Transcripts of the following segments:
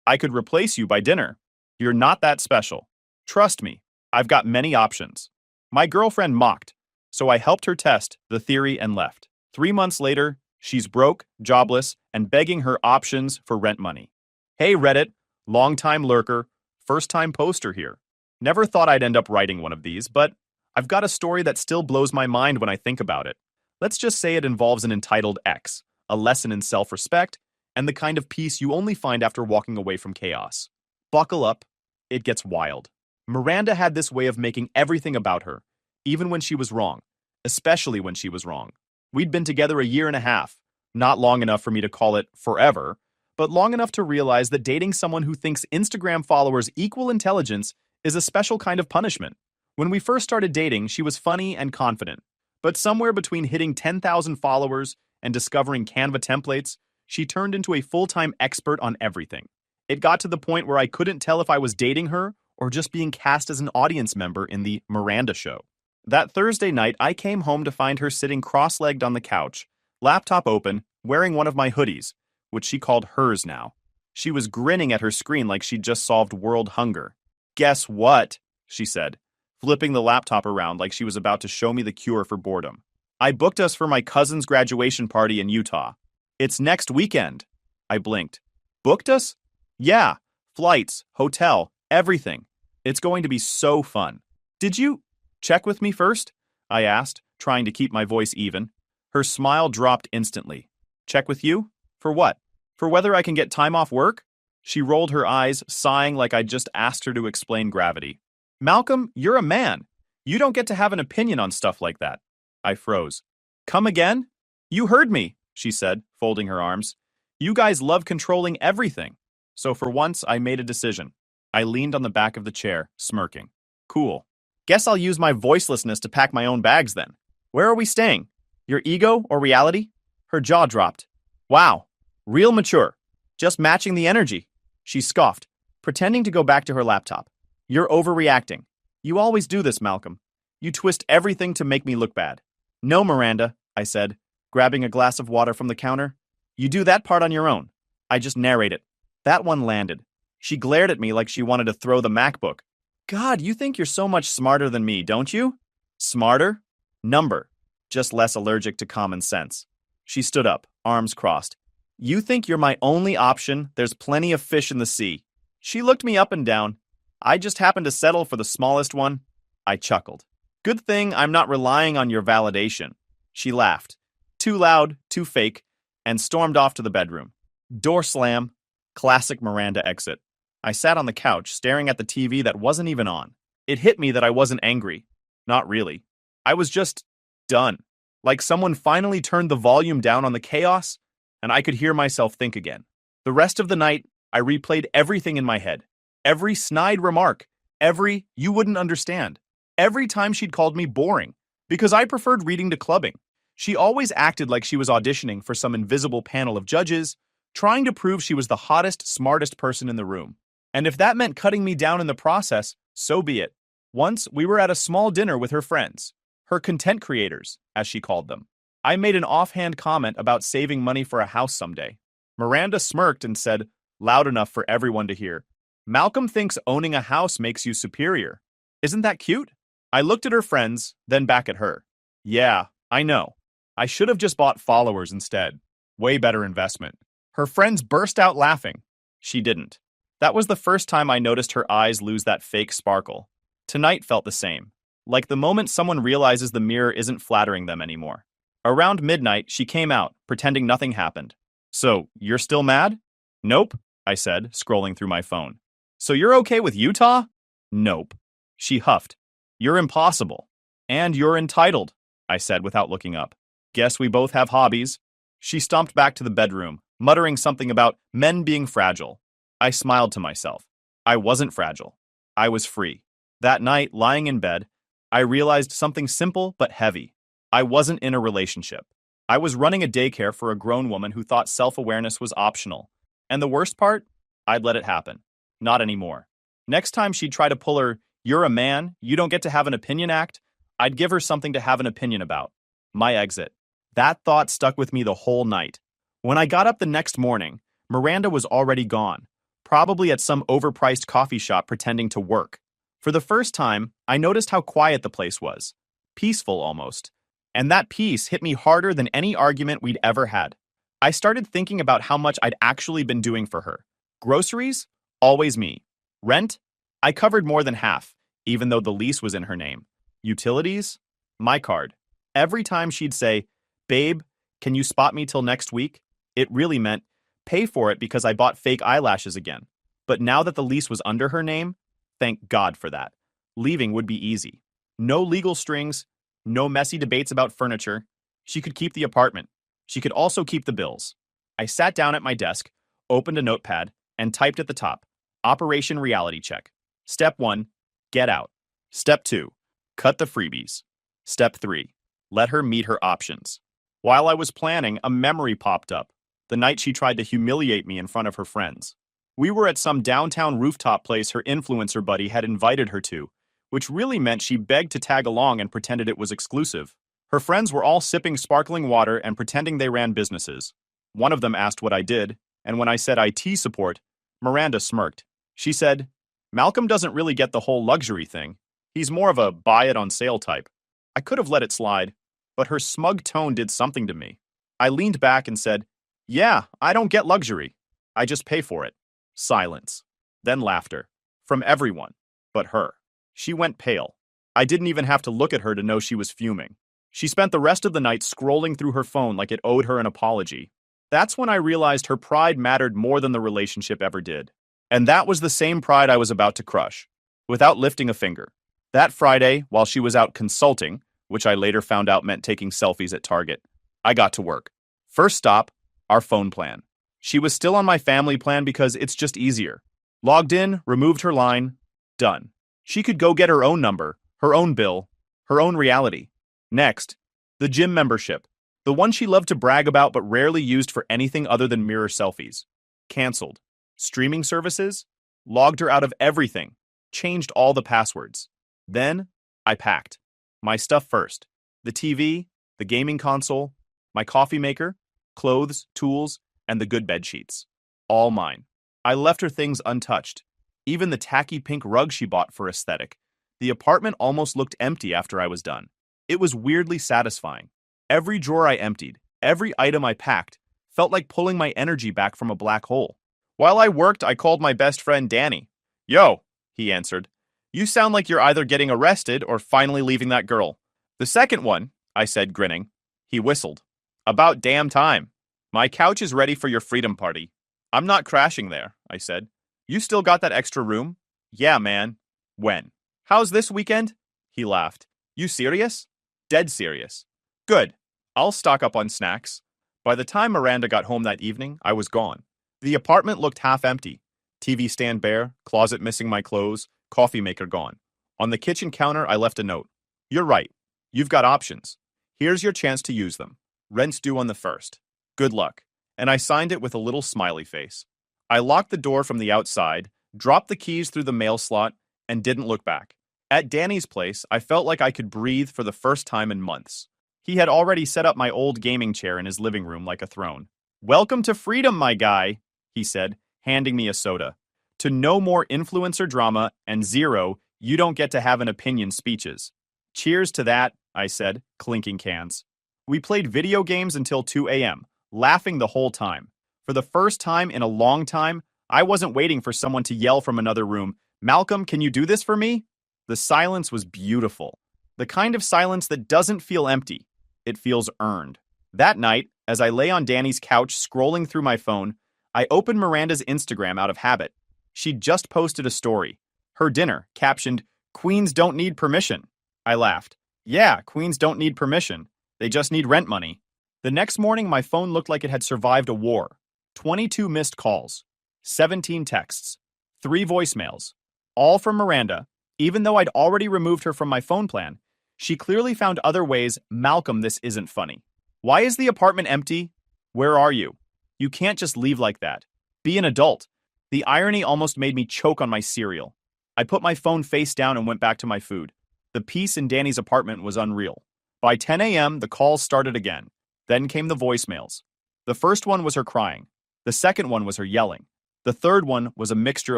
I could replace you by dinner. You're not that special. Trust me, I've got many options. My girlfriend mocked, so I helped her test the theory and left. 3 months later, she's broke, jobless, and begging her options for rent money. Hey Reddit, long-time lurker, first-time poster here. Never thought I'd end up writing one of these, but I've got a story that still blows my mind when I think about it. Let's just say it involves an entitled X, a lesson in self-respect, and the kind of peace you only find after walking away from chaos. Buckle up, it gets wild. Miranda had this way of making everything about her, even when she was wrong, especially when she was wrong. We'd been together a year and a half, not long enough for me to call it forever, but long enough to realize that dating someone who thinks Instagram followers equal intelligence is a special kind of punishment. When we first started dating, she was funny and confident, but somewhere between hitting 10,000 followers and discovering Canva templates, she turned into a full-time expert on everything. It got to the point where I couldn't tell if I was dating her or just being cast as an audience member in the Miranda show. That Thursday night, I came home to find her sitting cross-legged on the couch, laptop open, wearing one of my hoodies, which she called hers now. She was grinning at her screen like she'd just solved world hunger. "Guess what?" she said, flipping the laptop around like she was about to show me the cure for boredom. "I booked us for my cousin's graduation party in Utah. It's next weekend." I blinked. "Booked us?" "Yeah, flights, hotel, everything. It's going to be so fun." "Did you check with me first?" I asked, trying to keep my voice even. Her smile dropped instantly. "Check with you? For what? For whether I can get time off work?" She rolled her eyes, sighing like I'd just asked her to explain gravity. "Malcolm, you're a man. You don't get to have an opinion on stuff like that." I froze. "Come again?" "You heard me," she said, folding her arms. "You guys love controlling everything." So for once, I made a decision. I leaned on the back of the chair, smirking. "Cool. Guess I'll use my voicelessness to pack my own bags then. Where are we staying? Your ego or reality?" Her jaw dropped. "Wow. Real mature. Just matching the energy." She scoffed, pretending to go back to her laptop. "You're overreacting. You always do this, Malcolm. You twist everything to make me look bad." "No, Miranda," I said, grabbing a glass of water from the counter. "You do that part on your own. I just narrate it." That one landed. She glared at me like she wanted to throw the MacBook. "God, you think you're so much smarter than me, don't you?" "Smarter? Number. Just less allergic to common sense." She stood up, arms crossed. "You think you're my only option? There's plenty of fish in the sea." She looked me up and down. "I just happened to settle for the smallest one." I chuckled. "Good thing I'm not relying on your validation." She laughed. Too loud, too fake, and stormed off to the bedroom. Door slam. Classic Miranda exit. I sat on the couch, staring at the TV that wasn't even on. It hit me that I wasn't angry. Not really. I was just done. Like someone finally turned the volume down on the chaos, and I could hear myself think again. The rest of the night, I replayed everything in my head. Every snide remark. Every "you wouldn't understand." Every time she'd called me boring, because I preferred reading to clubbing. She always acted like she was auditioning for some invisible panel of judges, trying to prove she was the hottest, smartest person in the room. And if that meant cutting me down in the process, so be it. Once, we were at a small dinner with her friends, her content creators, as she called them. I made an offhand comment about saving money for a house someday. Miranda smirked and said, loud enough for everyone to hear, "Malcolm thinks owning a house makes you superior. Isn't that cute?" I looked at her friends, then back at her. "Yeah, I know. I should have just bought followers instead. Way better investment." Her friends burst out laughing. She didn't. That was the first time I noticed her eyes lose that fake sparkle. Tonight felt the same. Like the moment someone realizes the mirror isn't flattering them anymore. Around midnight, she came out, pretending nothing happened. "So, you're still mad?" "Nope," I said, scrolling through my phone. "So you're okay with Utah?" "Nope." She huffed. "You're impossible." "And you're entitled," I said without looking up. "Guess we both have hobbies." She stomped back to the bedroom, muttering something about men being fragile. I smiled to myself. I wasn't fragile. I was free. That night, lying in bed, I realized something simple but heavy. I wasn't in a relationship. I was running a daycare for a grown woman who thought self-awareness was optional. And the worst part? I'd let it happen. Not anymore. Next time she'd try to pull her, "You're a man, you don't get to have an opinion" act, I'd give her something to have an opinion about. My exit. That thought stuck with me the whole night. When I got up the next morning, Miranda was already gone, probably at some overpriced coffee shop pretending to work. For the first time, I noticed how quiet the place was. Peaceful almost. And that peace hit me harder than any argument we'd ever had. I started thinking about how much I'd actually been doing for her. Groceries? Always me. Rent? I covered more than half, even though the lease was in her name. Utilities? My card. Every time she'd say, "Babe, can you spot me till next week?" It really meant, pay for it because I bought fake eyelashes again. But now that the lease was under her name, thank God for that. Leaving would be easy. No legal strings, no messy debates about furniture. She could keep the apartment. She could also keep the bills. I sat down at my desk, opened a notepad, and typed at the top, Operation Reality Check. Step 1, get out. Step 2, cut the freebies. Step 3, let her meet her options. While I was planning, a memory popped up, the night she tried to humiliate me in front of her friends. We were at some downtown rooftop place her influencer buddy had invited her to, which really meant she begged to tag along and pretended it was exclusive. Her friends were all sipping sparkling water and pretending they ran businesses. One of them asked what I did, and when I said IT support, Miranda smirked. She said, "Malcolm doesn't really get the whole luxury thing. He's more of a buy it on sale type." I could have let it slide, but her smug tone did something to me. I leaned back and said, "Yeah, I don't get luxury. I just pay for it." Silence. Then laughter. From everyone. But her. She went pale. I didn't even have to look at her to know she was fuming. She spent the rest of the night scrolling through her phone like it owed her an apology. That's when I realized her pride mattered more than the relationship ever did. And that was the same pride I was about to crush, without lifting a finger. That Friday, while she was out consulting, which I later found out meant taking selfies at Target, I got to work. First stop, our phone plan. She was still on my family plan because it's just easier. Logged in, removed her line, done. She could go get her own number, her own bill, her own reality. Next, the gym membership. The one she loved to brag about but rarely used for anything other than mirror selfies. Cancelled. Streaming services? Logged her out of everything. Changed all the passwords. Then, I packed. My stuff first. The TV, the gaming console, my coffee maker, clothes, tools, and the good bed sheets. All mine. I left her things untouched. Even the tacky pink rug she bought for aesthetic. The apartment almost looked empty after I was done. It was weirdly satisfying. Every drawer I emptied, every item I packed, felt like pulling my energy back from a black hole. While I worked, I called my best friend Danny. "Yo," he answered. "You sound like you're either getting arrested or finally leaving that girl." "The second one," I said, grinning. He whistled. "About damn time. My couch is ready for your freedom party." "I'm not crashing there," I said. "You still got that extra room?" "Yeah, man." "When?" "How's this weekend?" He laughed. "You serious?" "Dead serious." "Good. I'll stock up on snacks." By the time Miranda got home that evening, I was gone. The apartment looked half empty. TV stand bare, closet missing my clothes, coffee maker gone. On the kitchen counter, I left a note. "You're right. You've got options. Here's your chance to use them. Rent's due on the 1st. Good luck." And I signed it with a little smiley face. I locked the door from the outside, dropped the keys through the mail slot, and didn't look back. At Danny's place, I felt like I could breathe for the first time in months. He had already set up my old gaming chair in his living room like a throne. "Welcome to freedom, my guy," he said, handing me a soda. "To no more influencer drama and 0, you don't get to have an opinion speeches." "Cheers to that," I said, clinking cans. We played video games until 2 a.m., laughing the whole time. For the first time in a long time, I wasn't waiting for someone to yell from another room, "Malcolm, can you do this for me?" The silence was beautiful. The kind of silence that doesn't feel empty. It feels earned. That night, as I lay on Danny's couch scrolling through my phone, I opened Miranda's Instagram out of habit. She'd just posted a story. Her dinner, captioned, "Queens don't need permission." I laughed. "Yeah, queens don't need permission. They just need rent money." The next morning, my phone looked like it had survived a war. 22 missed calls, 17 texts, 3 voicemails, all from Miranda. Even though I'd already removed her from my phone plan, she clearly found other ways. "Malcolm, this isn't funny. Why is the apartment empty? Where are you? You can't just leave like that. Be an adult." The irony almost made me choke on my cereal. I put my phone face down and went back to my food. The peace in Danny's apartment was unreal. By 10 a.m., the calls started again. Then came the voicemails. The first one was her crying. The second one was her yelling. The third one was a mixture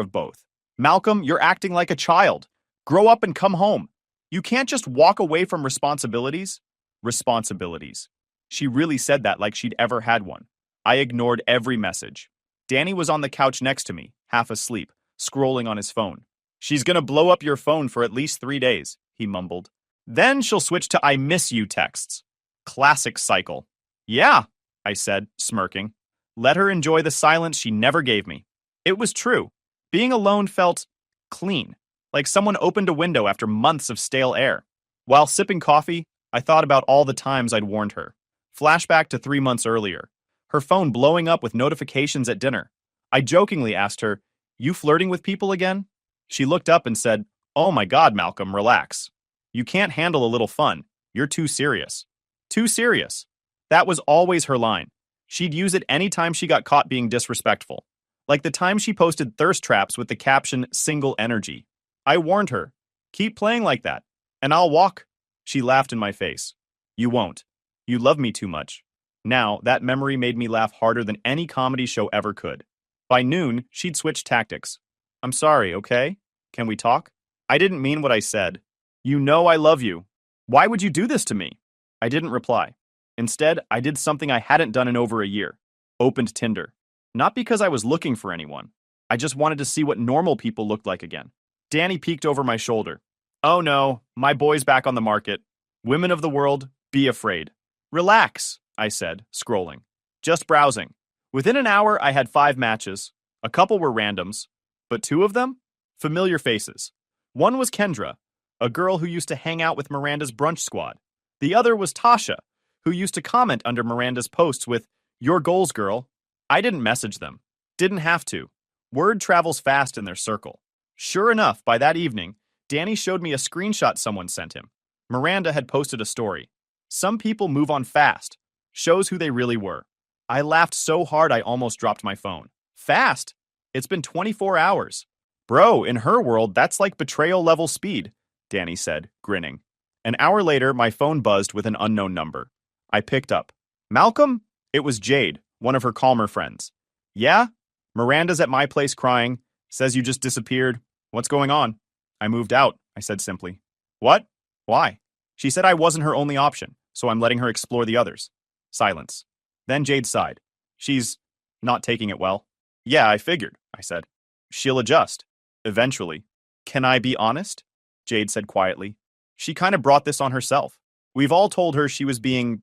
of both. Malcolm, you're acting like a child. Grow up and come home. You can't just walk away from responsibilities. Responsibilities. She really said that like she'd ever had one. I ignored every message. Danny was on the couch next to me, half asleep, scrolling on his phone. She's gonna blow up your phone for at least 3 days, he mumbled. Then she'll switch to I miss you texts. Classic cycle. Yeah, I said, smirking. Let her enjoy the silence she never gave me. It was true. Being alone felt clean, like someone opened a window after months of stale air. While sipping coffee, I thought about all the times I'd warned her. Flashback to 3 months earlier. Her phone blowing up with notifications at dinner. I jokingly asked her, "You flirting with people again?" She looked up and said, "Oh my God, Malcolm, relax. You can't handle a little fun. You're too serious." Too serious. That was always her line. She'd use it anytime she got caught being disrespectful. Like the time she posted thirst traps with the caption, "Single energy." I warned her, "Keep playing like that, and I'll walk." She laughed in my face. "You won't. You love me too much." Now, that memory made me laugh harder than any comedy show ever could. By noon, she'd switched tactics. "I'm sorry, okay? Can we talk?" "I didn't mean what I said. You know I love you. Why would you do this to me?" I didn't reply. Instead, I did something I hadn't done in over a year. Opened Tinder. Not because I was looking for anyone. I just wanted to see what normal people looked like again. Danny peeked over my shoulder. "Oh no, my boy's back on the market. Women of the world, be afraid." "Relax," I said, scrolling. "Just browsing." Within an hour, I had 5 matches. A couple were randoms, but 2 of them? Familiar faces. One was Kendra, a girl who used to hang out with Miranda's brunch squad. The other was Tasha, who used to comment under Miranda's posts with, "Your goals, girl." I didn't message them. Didn't have to. Word travels fast in their circle. Sure enough, by that evening, Danny showed me a screenshot someone sent him. Miranda had posted a story. "Some people move on fast." Shows who they really were. I laughed so hard I almost dropped my phone. Fast? It's been 24 hours. "Bro, in her world, that's like betrayal level speed," Danny said, grinning. An hour later, my phone buzzed with an unknown number. I picked up. "Malcolm?" It was Jade, one of her calmer friends. "Yeah? Miranda's at my place crying. Says you just disappeared. What's going on?" "I moved out," I said simply. "What? Why?" "She said I wasn't her only option, so I'm letting her explore the others." Silence. Then Jade sighed. "She's not taking it well." "Yeah, I figured," I said. "She'll adjust. Eventually." "Can I be honest?" Jade said quietly. "She kind of brought this on herself. We've all told her she was being,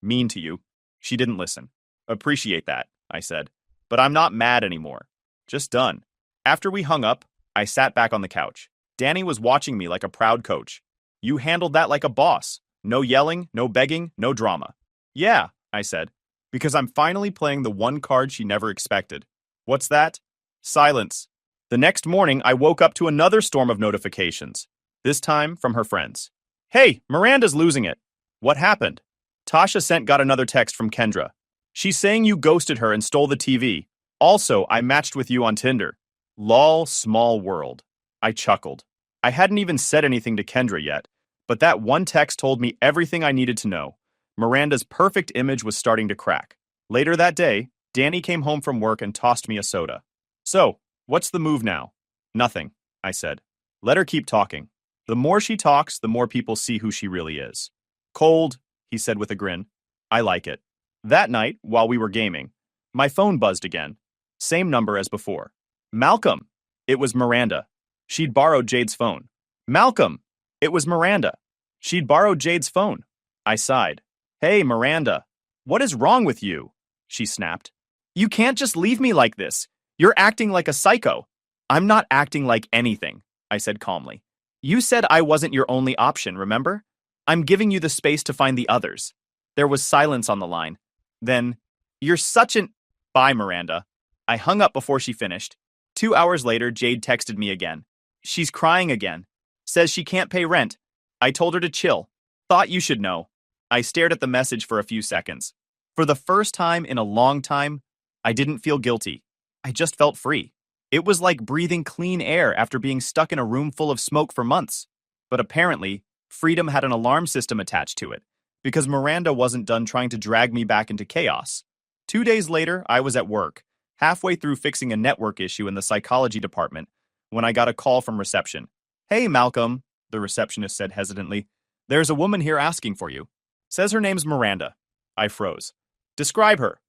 mean to you. She didn't listen." "Appreciate that," I said. "But I'm not mad anymore. Just done." After we hung up, I sat back on the couch. Danny was watching me like a proud coach. "You handled that like a boss. No yelling, no begging, no drama." "Yeah," I said, "because I'm finally playing the one card she never expected." "What's that?" Silence. The next morning, I woke up to another storm of notifications, this time from her friends. "Hey, Miranda's losing it." "What happened?" Tasha got another text from Kendra. "She's saying you ghosted her and stole the TV. Also, I matched with you on Tinder." Lol, small world. I chuckled. I hadn't even said anything to Kendra yet, but that one text told me everything I needed to know. Miranda's perfect image was starting to crack. Later that day, Danny came home from work and tossed me a soda. "So, what's the move now?" "Nothing," I said. "Let her keep talking. The more she talks, the more people see who she really is." "Cold," he said with a grin. "I like it." That night, while we were gaming, my phone buzzed again. Same number as before. "Malcolm." It was Miranda. She'd borrowed Jade's phone. "Malcolm." It was Miranda. She'd borrowed Jade's phone. I sighed. "Hey, Miranda. What is wrong with you?" She snapped. "You can't just leave me like this. You're acting like a psycho." "I'm not acting like anything," I said calmly. "You said I wasn't your only option, remember? I'm giving you the space to find the others." There was silence on the line. Then, "You're such an—" "Bye, Miranda." I hung up before she finished. 2 hours later, Jade texted me again. She's crying again. Says she can't pay rent. I told her to chill. Thought you should know. I stared at the message for a few seconds. For the first time in a long time, I didn't feel guilty. I just felt free. It was like breathing clean air after being stuck in a room full of smoke for months. But apparently, freedom had an alarm system attached to it, because Miranda wasn't done trying to drag me back into chaos. 2 days later, I was at work, halfway through fixing a network issue in the psychology department when I got a call from reception. "Hey, Malcolm," the receptionist said hesitantly. "There's a woman here asking for you. Says her name's Miranda." I froze. "Describe her."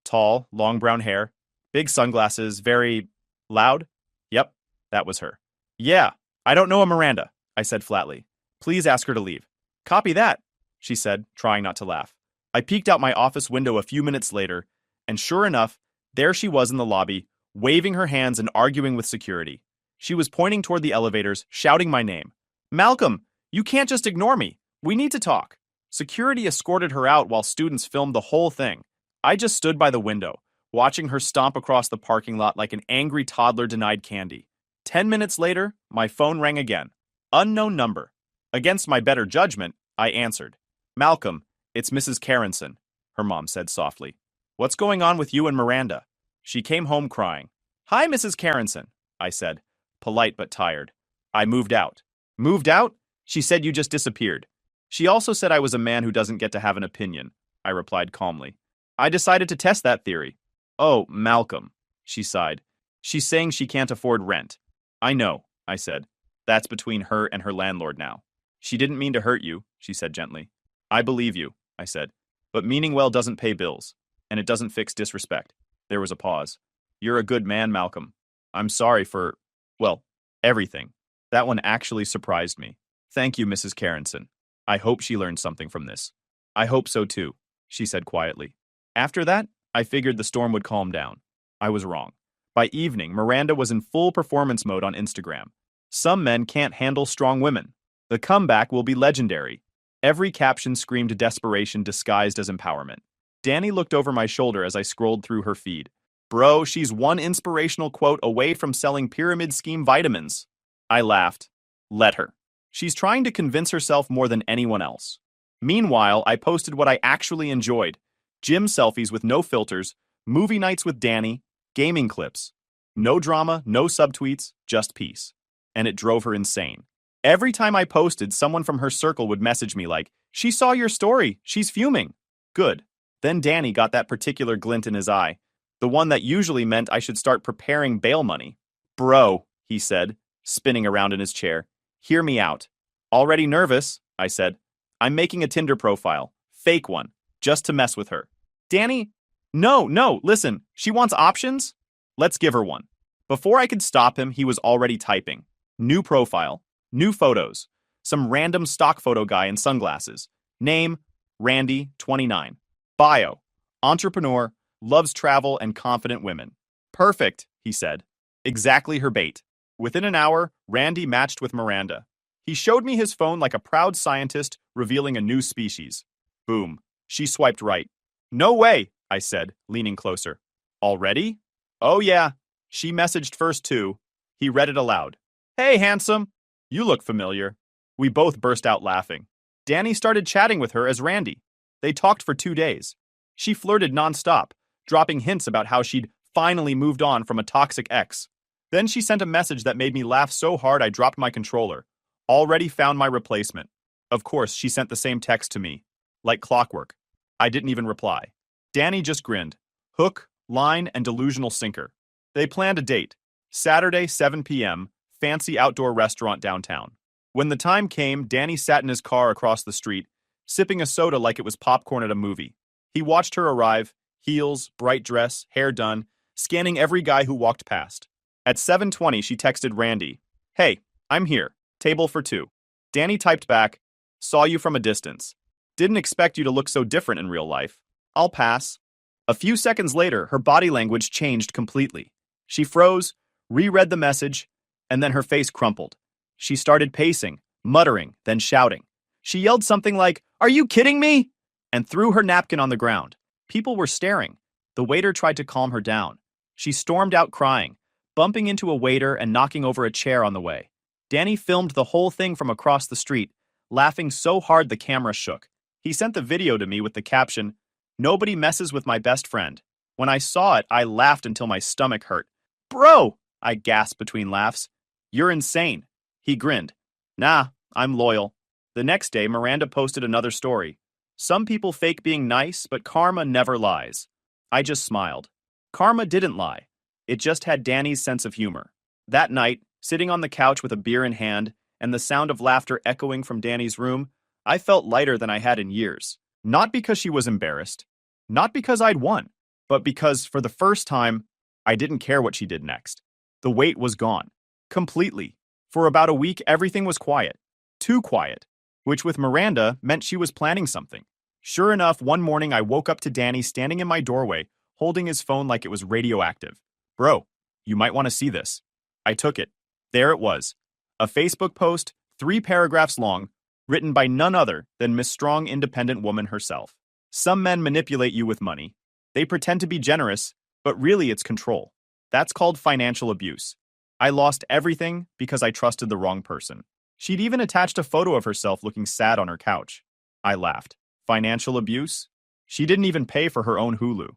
Tall, long brown hair, big sunglasses, very loud." "Yep, that was her." "Yeah, I don't know a Miranda," I said flatly. "Please ask her to leave." "Copy that," she said, trying not to laugh. I peeked out my office window a few minutes later, and sure enough, there she was in the lobby, waving her hands and arguing with security. She was pointing toward the elevators, shouting my name. "Malcolm, you can't just ignore me. We need to talk." Security escorted her out while students filmed the whole thing. I just stood by the window, watching her stomp across the parking lot like an angry toddler denied candy. 10 minutes later, my phone rang again. Unknown number. Against my better judgment, I answered. "Malcolm, it's Mrs. Carenson," her mom said softly. "What's going on with you and Miranda?" She came home crying. "Hi, Mrs. Carenson," I said, polite but tired. "I moved out." "Moved out?" "She said you just disappeared." "She also said I was a man who doesn't get to have an opinion," I replied calmly. "I decided to test that theory." "Oh, Malcolm," she sighed. "She's saying she can't afford rent." "I know," I said. "That's between her and her landlord now." "She didn't mean to hurt you," she said gently. "I believe you," I said. "But meaning well doesn't pay bills, and it doesn't fix disrespect." There was a pause. "You're a good man, Malcolm. I'm sorry for, well, everything." That one actually surprised me. "Thank you, Mrs. Carenson. I hope she learned something from this." "I hope so too," she said quietly. After that, I figured the storm would calm down. I was wrong. By evening, Miranda was in full performance mode on Instagram. Some men can't handle strong women. The comeback will be legendary. Every caption screamed desperation disguised as empowerment. Danny looked over my shoulder as I scrolled through her feed. "Bro, she's one inspirational quote away from selling pyramid scheme vitamins." I laughed. Let her. She's trying to convince herself more than anyone else. Meanwhile, I posted what I actually enjoyed. Gym selfies with no filters, movie nights with Danny, gaming clips. No drama, no subtweets, just peace. And it drove her insane. Every time I posted, someone from her circle would message me like, "She saw your story, she's fuming." Good. Then Danny got that particular glint in his eye, the one that usually meant I should start preparing bail money. "Bro," he said, spinning around in his chair, "hear me out." "Already nervous," I said. "I'm making a Tinder profile, fake one, just to mess with her." "Danny, no, listen, she wants options? Let's give her one." Before I could stop him, he was already typing. New profile, new photos, some random stock photo guy in sunglasses. Name, Randy, 29. Bio, entrepreneur, loves travel and confident women. "Perfect," he said. Exactly her bait. Within an hour, Randy matched with Miranda. He showed me his phone like a proud scientist revealing a new species. Boom. She swiped right. "No way," I said, leaning closer. "Already?" "Oh yeah." She messaged first too. He read it aloud. "Hey, handsome. You look familiar." We both burst out laughing. Danny started chatting with her as Randy. They talked for 2 days. She flirted nonstop, dropping hints about how she'd finally moved on from a toxic ex. Then she sent a message that made me laugh so hard I dropped my controller. "Already found my replacement." Of course, she sent the same text to me. Like clockwork. I didn't even reply. Danny just grinned. Hook, line, and delusional sinker. They planned a date. Saturday, 7 p.m., fancy outdoor restaurant downtown. When the time came, Danny sat in his car across the street, sipping a soda like it was popcorn at a movie. He watched her arrive, heels, bright dress, hair done, scanning every guy who walked past. At 7:20, she texted Randy, "Hey, I'm here. Table for 2. Danny typed back, "Saw you from a distance. Didn't expect you to look so different in real life. I'll pass." A few seconds later, her body language changed completely. She froze, reread the message, and then her face crumpled. She started pacing, muttering, then shouting. She yelled something like, "Are you kidding me?" and threw her napkin on the ground. People were staring. The waiter tried to calm her down. She stormed out crying, bumping into a waiter and knocking over a chair on the way. Danny filmed the whole thing from across the street, laughing so hard the camera shook. He sent the video to me with the caption, "Nobody messes with my best friend." When I saw it, I laughed until my stomach hurt. "Bro!" I gasped between laughs. "You're insane." He grinned. "Nah, I'm loyal." The next day, Miranda posted another story. "Some people fake being nice, but karma never lies." I just smiled. Karma didn't lie. It just had Danny's sense of humor. That night, sitting on the couch with a beer in hand and the sound of laughter echoing from Danny's room, I felt lighter than I had in years. Not because she was embarrassed, not because I'd won, but because, for the first time, I didn't care what she did next. The weight was gone. Completely. For about a week, everything was quiet. Too quiet. Which with Miranda meant she was planning something. Sure enough, one morning I woke up to Danny standing in my doorway, holding his phone like it was radioactive. Bro, you might want to see this. I took it. There it was. A Facebook post, 3 paragraphs long, written by none other than Miss Strong Independent Woman herself. Some men manipulate you with money. They pretend to be generous, but really it's control. That's called financial abuse. I lost everything because I trusted the wrong person. She'd even attached a photo of herself looking sad on her couch. I laughed. Financial abuse? She didn't even pay for her own Hulu.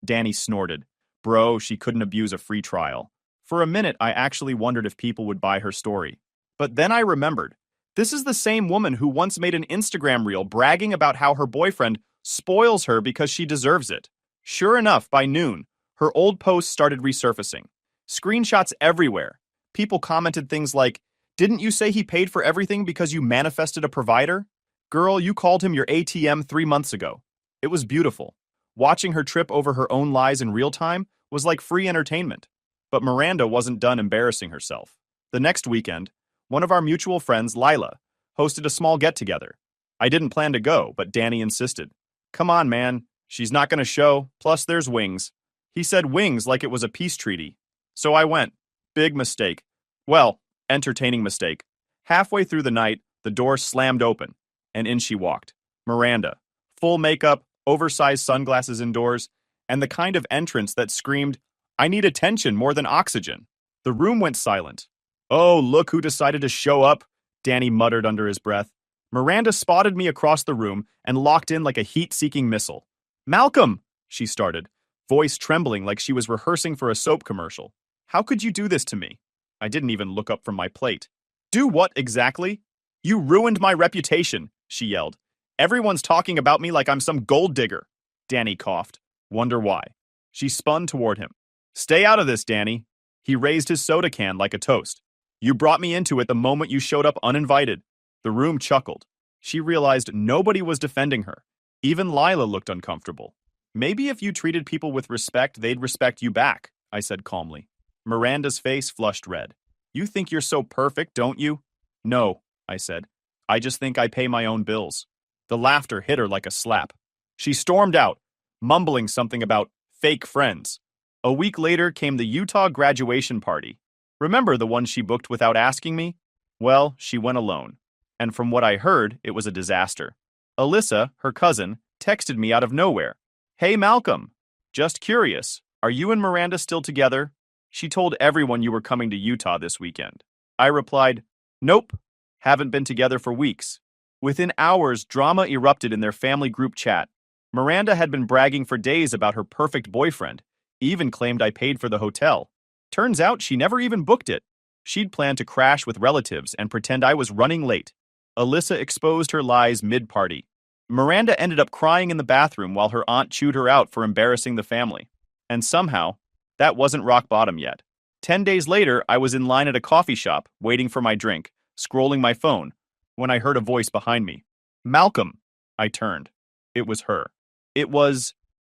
Danny snorted. Bro, she couldn't abuse a free trial. For a minute, I actually wondered if people would buy her story. But then I remembered. This is the same woman who once made an Instagram reel bragging about how her boyfriend spoils her because she deserves it. Sure enough, by noon, her old posts started resurfacing. Screenshots everywhere. People commented things like, "Didn't you say he paid for everything because you manifested a provider? Girl, you called him your ATM 3 months ago." It was beautiful. Watching her trip over her own lies in real time was like free entertainment. But Miranda wasn't done embarrassing herself. The next weekend, one of our mutual friends, Lila, hosted a small get-together. I didn't plan to go, but Danny insisted. Come on, man. She's not going to show, plus there's wings. He said wings like it was a peace treaty. So I went. Big mistake. Well, entertaining mistake. Halfway through the night, the door slammed open, and in she walked. Miranda. Full makeup, oversized sunglasses indoors, and the kind of entrance that screamed, I need attention more than oxygen. The room went silent. Oh, look who decided to show up, Danny muttered under his breath. Miranda spotted me across the room and locked in like a heat-seeking missile. Malcolm, she started, voice trembling like she was rehearsing for a soap commercial. How could you do this to me? I didn't even look up from my plate. Do what exactly? You ruined my reputation, she yelled. Everyone's talking about me like I'm some gold digger. Danny coughed. Wonder why. She spun toward him. Stay out of this, Danny. He raised his soda can like a toast. You brought me into it the moment you showed up uninvited. The room chuckled. She realized nobody was defending her. Even Lila looked uncomfortable. Maybe if you treated people with respect, they'd respect you back, I said calmly. Miranda's face flushed red. You think you're so perfect, don't you? No, I said. I just think I pay my own bills. The laughter hit her like a slap. She stormed out, mumbling something about fake friends. A week later came the Utah graduation party. Remember the one she booked without asking me? Well, she went alone. And from what I heard, it was a disaster. Alyssa, her cousin, texted me out of nowhere. Hey, Malcolm. Just curious, are you and Miranda still together? She told everyone you were coming to Utah this weekend. I replied, Nope, haven't been together for weeks. Within hours, drama erupted in their family group chat. Miranda had been bragging for days about her perfect boyfriend, even claimed I paid for the hotel. Turns out she never even booked it. She'd planned to crash with relatives and pretend I was running late. Alyssa exposed her lies mid-party. Miranda ended up crying in the bathroom while her aunt chewed her out for embarrassing the family. And somehow, that wasn't rock bottom yet. 10 days later, I was in line at a coffee shop, waiting for my drink, scrolling my phone, when I heard a voice behind me. Malcolm! I turned. It was her.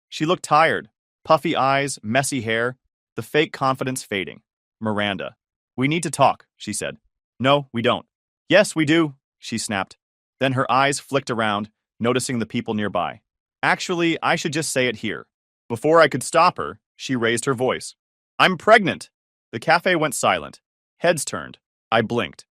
She looked tired. Puffy eyes, messy hair, the fake confidence fading. Miranda. We need to talk, she said. No, we don't. Yes, we do, she snapped. Then her eyes flicked around, noticing the people nearby. Actually, I should just say it here. Before I could stop her, she raised her voice. I'm pregnant. The cafe went silent. Heads turned. I blinked.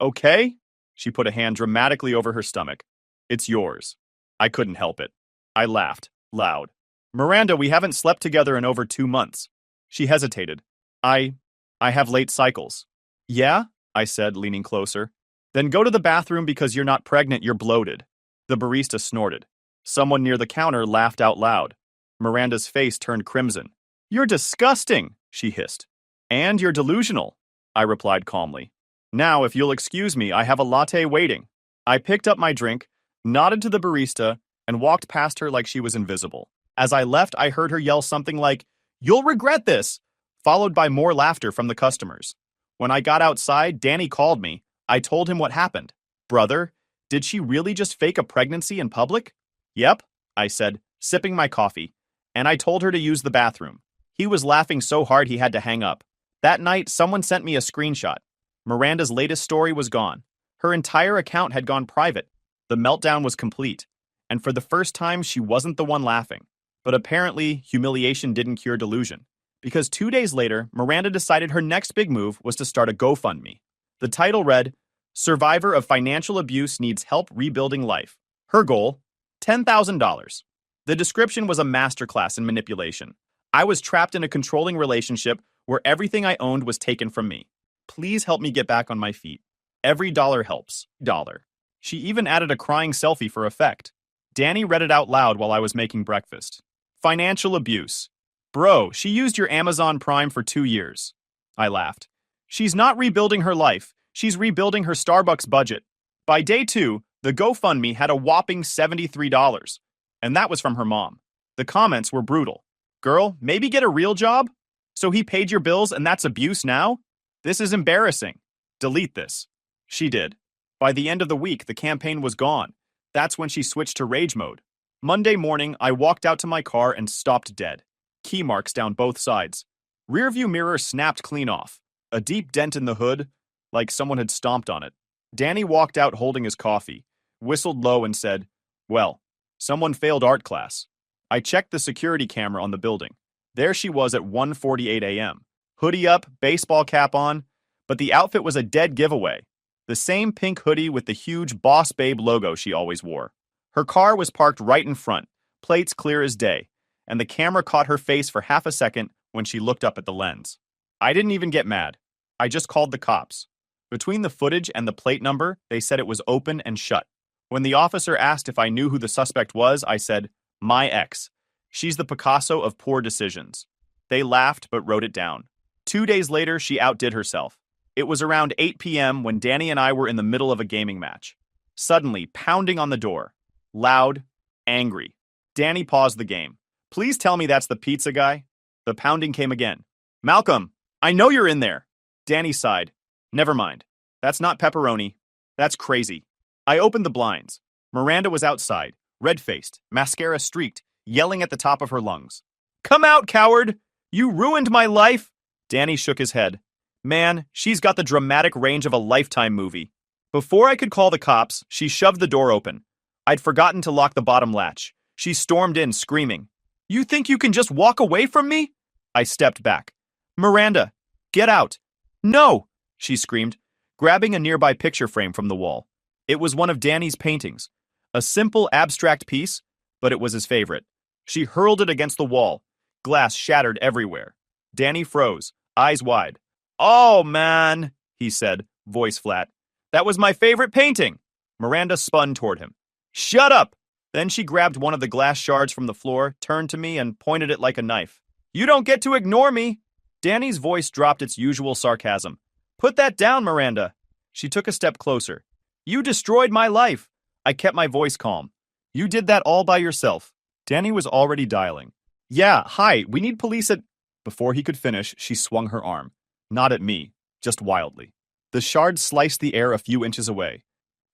Okay? She put a hand dramatically over her stomach. It's yours. I couldn't help it. I laughed, loud. Miranda, we haven't slept together in over 2 months. She hesitated. I have late cycles. Yeah? I said, leaning closer. Then go to the bathroom because you're not pregnant, you're bloated. The barista snorted. Someone near the counter laughed out loud. Miranda's face turned crimson. You're disgusting, she hissed. And you're delusional, I replied calmly. Now, if you'll excuse me, I have a latte waiting. I picked up my drink, nodded to the barista, and walked past her like she was invisible. As I left, I heard her yell something like, You'll regret this, followed by more laughter from the customers. When I got outside, Danny called me. I told him what happened. Brother, did she really just fake a pregnancy in public? Yep, I said, sipping my coffee. And I told her to use the bathroom. He was laughing so hard he had to hang up. That night, someone sent me a screenshot. Miranda's latest story was gone. Her entire account had gone private. The meltdown was complete. And for the first time, she wasn't the one laughing. But apparently, humiliation didn't cure delusion. Because 2 days later, Miranda decided her next big move was to start a GoFundMe. The title read, Survivor of Financial Abuse Needs Help Rebuilding Life. Her goal, $10,000. The description was a masterclass in manipulation. I was trapped in a controlling relationship where everything I owned was taken from me. Please help me get back on my feet. Every dollar helps. Dollar. She even added a crying selfie for effect. Danny read it out loud while I was making breakfast. Financial abuse. Bro, she used your Amazon Prime for 2 years. I laughed. She's not rebuilding her life. She's rebuilding her Starbucks budget. By day 2, the GoFundMe had a whopping $73. And that was from her mom. The comments were brutal. Girl, maybe get a real job? So he paid your bills and that's abuse now? This is embarrassing. Delete this. She did. By the end of the week, the campaign was gone. That's when she switched to rage mode. Monday morning, I walked out to my car and stopped dead. Key marks down both sides. Rearview mirror snapped clean off. A deep dent in the hood, like someone had stomped on it. Danny walked out holding his coffee, whistled low and said, Well, someone failed art class. I checked the security camera on the building. There she was at 1:48 a.m. Hoodie up, baseball cap on, but the outfit was a dead giveaway. The same pink hoodie with the huge Boss Babe logo she always wore. Her car was parked right in front, plates clear as day, and the camera caught her face for half a second when she looked up at the lens. I didn't even get mad. I just called the cops. Between the footage and the plate number, they said it was open and shut. When the officer asked if I knew who the suspect was, I said, My ex. She's the Picasso of poor decisions. They laughed but wrote it down. 2 days later, she outdid herself. It was around 8 p.m. when Danny and I were in the middle of a gaming match. Suddenly, pounding on the door. Loud, angry. Danny paused the game. Please tell me that's the pizza guy. The pounding came again. Malcolm, I know you're in there. Danny sighed. Never mind. That's not pepperoni. That's crazy. I opened the blinds. Miranda was outside, red-faced, mascara streaked, yelling at the top of her lungs. Come out, coward! You ruined my life! Danny shook his head. Man, she's got the dramatic range of a Lifetime movie. Before I could call the cops, she shoved the door open. I'd forgotten to lock the bottom latch. She stormed in, screaming. You think you can just walk away from me? I stepped back. Miranda, get out. No, she screamed, grabbing a nearby picture frame from the wall. It was one of Danny's paintings. A simple, abstract piece, but it was his favorite. She hurled it against the wall. Glass shattered everywhere. Danny froze, eyes wide. Oh, man, he said, voice flat. That was my favorite painting. Miranda spun toward him. Shut up! Then she grabbed one of the glass shards from the floor, turned to me, and pointed it like a knife. You don't get to ignore me! Danny's voice dropped its usual sarcasm. Put that down, Miranda. She took a step closer. You destroyed my life. I kept my voice calm. You did that all by yourself. Danny was already dialing. Yeah, hi, we need police at... Before he could finish, she swung her arm. Not at me, just wildly. The shard sliced the air a few inches away.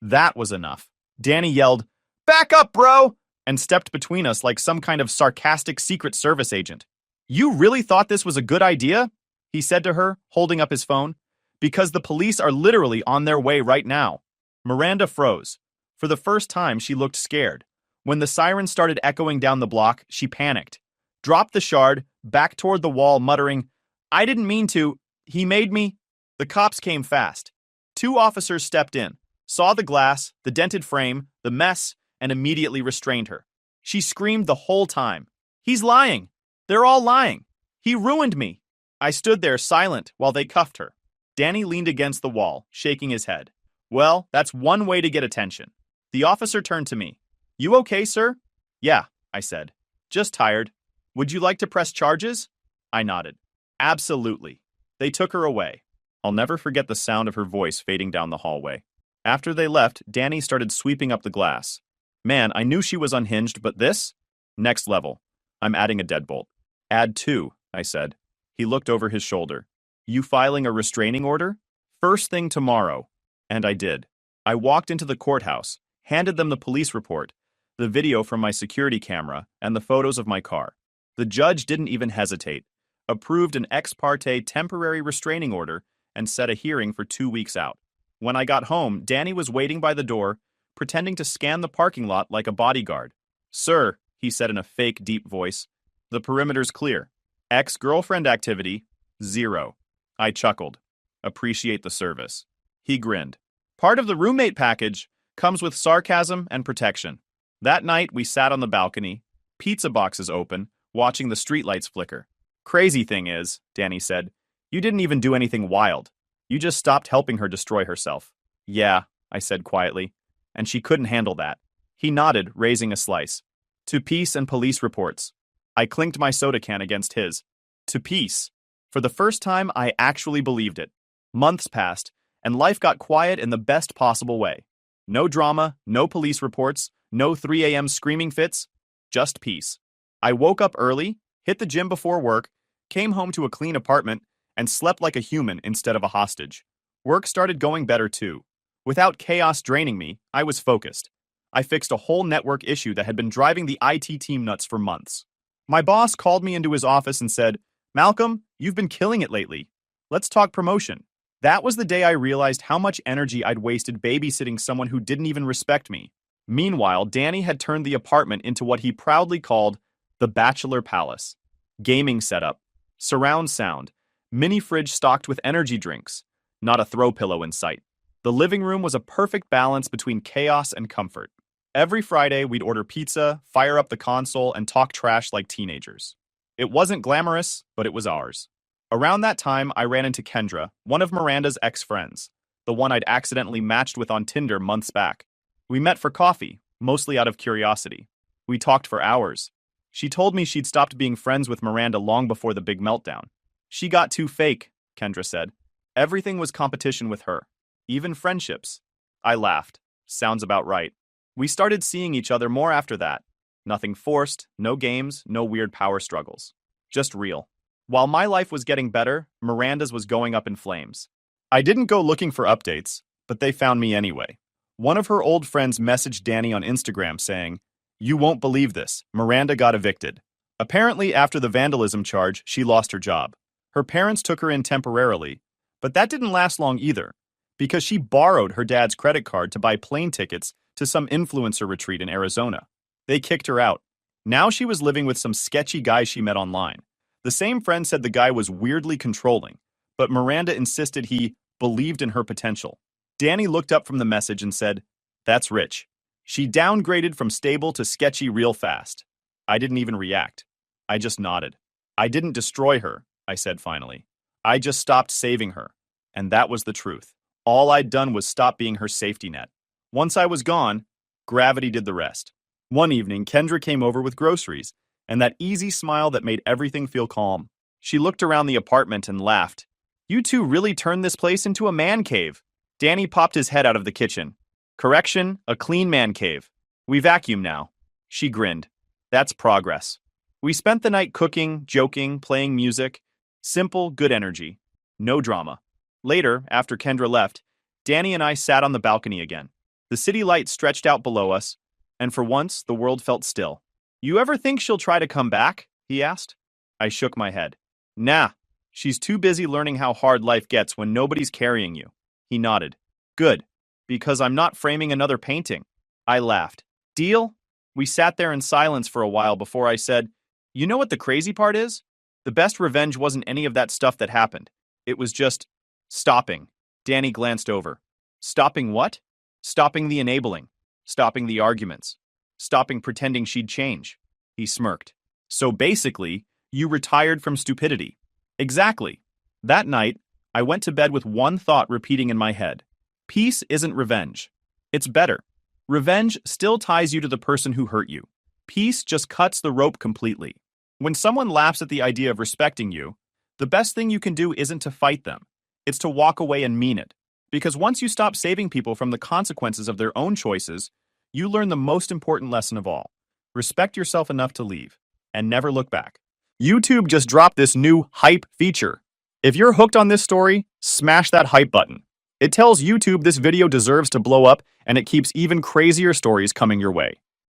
That was enough. Danny yelled, Back up, bro! And stepped between us like some kind of sarcastic Secret Service agent. You really thought this was a good idea? He said to her, holding up his phone. Because the police are literally on their way right now. Miranda froze. For the first time, she looked scared. When the siren started echoing down the block, she panicked. Dropped the shard, back toward the wall, muttering, I didn't mean to. He made me. The cops came fast. 2 officers stepped in, saw the glass, the dented frame, the mess, and immediately restrained her. She screamed the whole time. He's lying. They're all lying. He ruined me. I stood there silent while they cuffed her. Danny leaned against the wall, shaking his head. Well, that's one way to get attention. The officer turned to me. You okay, sir? Yeah, I said. Just tired. Would you like to press charges? I nodded. Absolutely. They took her away. I'll never forget the sound of her voice fading down the hallway. After they left, Danny started sweeping up the glass. Man, I knew she was unhinged, but this? Next level. I'm adding a deadbolt. Add 2. I said. He looked over his shoulder. You filing a restraining order? First thing tomorrow. And I did. I walked into the courthouse, handed them the police report, the video from my security camera, and the photos of my car. The judge didn't even hesitate, approved an ex parte temporary restraining order, and set a hearing for 2 weeks out. When I got home, Danny was waiting by the door, pretending to scan the parking lot like a bodyguard. Sir, he said in a fake, deep voice, the perimeter's clear. Ex-girlfriend activity, 0. I chuckled. Appreciate the service. He grinned. Part of the roommate package comes with sarcasm and protection. That night, we sat on the balcony, pizza boxes open, watching the streetlights flicker. Crazy thing is, Danny said, you didn't even do anything wild. You just stopped helping her destroy herself. Yeah, I said quietly, and she couldn't handle that. He nodded, raising a slice. To peace and police reports. I clinked my soda can against his. To peace. For the first time, I actually believed it. Months passed, and life got quiet in the best possible way. No drama, no police reports, no 3 a.m. screaming fits, just peace. I woke up early, hit the gym before work, came home to a clean apartment, and slept like a human instead of a hostage. Work started going better too. Without chaos draining me, I was focused. I fixed a whole network issue that had been driving the IT team nuts for months. My boss called me into his office and said, Malcolm, you've been killing it lately. Let's talk promotion. That was the day I realized how much energy I'd wasted babysitting someone who didn't even respect me. Meanwhile, Danny had turned the apartment into what he proudly called the Bachelor Palace. Gaming setup, surround sound, mini fridge stocked with energy drinks, not a throw pillow in sight. The living room was a perfect balance between chaos and comfort. Every Friday, we'd order pizza, fire up the console, and talk trash like teenagers. It wasn't glamorous, but it was ours. Around that time, I ran into Kendra, one of Miranda's ex-friends, the one I'd accidentally matched with on Tinder months back. We met for coffee, mostly out of curiosity. We talked for hours. She told me she'd stopped being friends with Miranda long before the big meltdown. She got too fake, Kendra said. Everything was competition with her. Even friendships. I laughed. Sounds about right. We started seeing each other more after that. Nothing forced, no games, no weird power struggles. Just real. While my life was getting better, Miranda's was going up in flames. I didn't go looking for updates, but they found me anyway. One of her old friends messaged Danny on Instagram saying, You won't believe this, Miranda got evicted. Apparently, after the vandalism charge, she lost her job. Her parents took her in temporarily, but that didn't last long either, because she borrowed her dad's credit card to buy plane tickets to some influencer retreat in Arizona. They kicked her out. Now she was living with some sketchy guy she met online. The same friend said the guy was weirdly controlling, but Miranda insisted he believed in her potential. Danny looked up from the message and said, That's rich. She downgraded from stable to sketchy real fast. I didn't even react. I just nodded. I didn't destroy her, I said finally. I just stopped saving her. And that was the truth. All I'd done was stop being her safety net. Once I was gone, gravity did the rest. One evening, Kendra came over with groceries, and that easy smile that made everything feel calm. She looked around the apartment and laughed. You two really turned this place into a man cave. Danny popped his head out of the kitchen. Correction, a clean man cave. We vacuum now. She grinned. That's progress. We spent the night cooking, joking, playing music. Simple, good energy. No drama. Later, after Kendra left, Danny and I sat on the balcony again. The city lights stretched out below us, and for once, the world felt still. You ever think she'll try to come back? He asked. I shook my head. Nah, she's too busy learning how hard life gets when nobody's carrying you. He nodded. Good, because I'm not framing another painting. I laughed. Deal? We sat there in silence for a while before I said, You know what the crazy part is? The best revenge wasn't any of that stuff that happened. It was just stopping. Danny glanced over. Stopping what? Stopping the enabling. Stopping the arguments. Stopping pretending she'd change. He smirked. So basically, you retired from stupidity. Exactly. That night, I went to bed with one thought repeating in my head. Peace isn't revenge. It's better. Revenge still ties you to the person who hurt you. Peace just cuts the rope completely. When someone laughs at the idea of respecting you, the best thing you can do isn't to fight them. It's to walk away and mean it. Because once you stop saving people from the consequences of their own choices, you learn the most important lesson of all. Respect yourself enough to leave, and never look back. YouTube just dropped this new hype feature. If you're hooked on this story, smash that hype button. It tells YouTube this video deserves to blow up and it keeps even crazier stories coming your way.